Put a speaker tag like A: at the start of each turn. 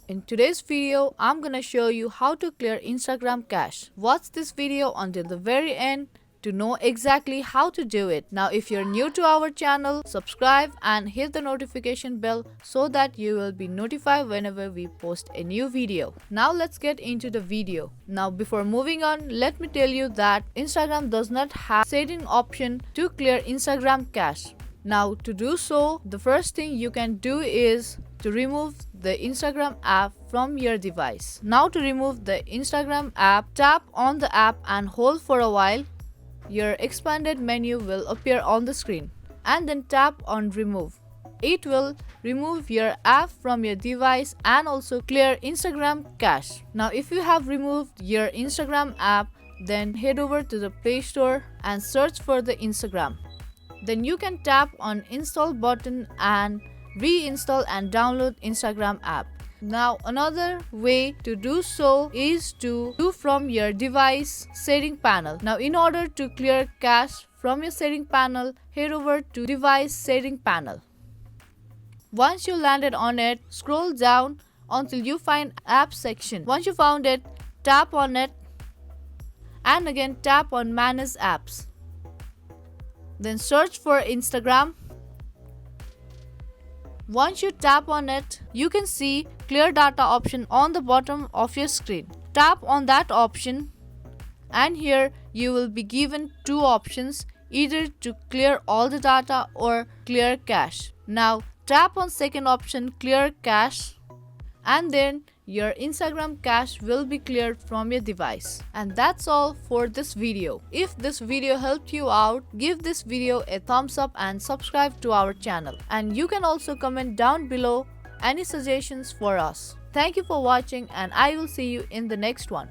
A: In today's video, I'm gonna show you how to clear Instagram cache. Watch this video until the very end to know exactly how to do it. Now, if you're new to our channel, subscribe and hit the notification bell so that you will be notified whenever we post a new video. Now let's get into the video. Now before moving on, let me tell you that Instagram does not have setting option to clear Instagram cache. Now to do so, the first thing you can do is to remove the Instagram app from your device. Now to remove the Instagram app, tap on the app and hold for a while. Your expanded menu will appear on the screen and then tap on remove. It will remove your app from your device and also clear Instagram cache. Now if you have removed your Instagram app, then head over to the Play Store and search for the Instagram. Then you can tap on install button and reinstall and download Instagram app. Now another way to do so is to do from your device setting panel. Now in order to clear cache from your setting panel, head over to device setting panel. Once you landed on it, scroll down until you find app section. Once you found it, tap on it and again tap on manage apps. Then search for Instagram. Once you tap on it, you can see clear data option on the bottom of your screen. Tap on that option and here you will be given two options, either to clear all the data or clear cache. Now tap on second option, clear cache, and then your Instagram cache will be cleared from your device. And that's all for this video. If this video helped you out, give this video a thumbs up and subscribe to our channel. And you can also comment down below any suggestions for us. Thank you for watching and I will see you in the next one.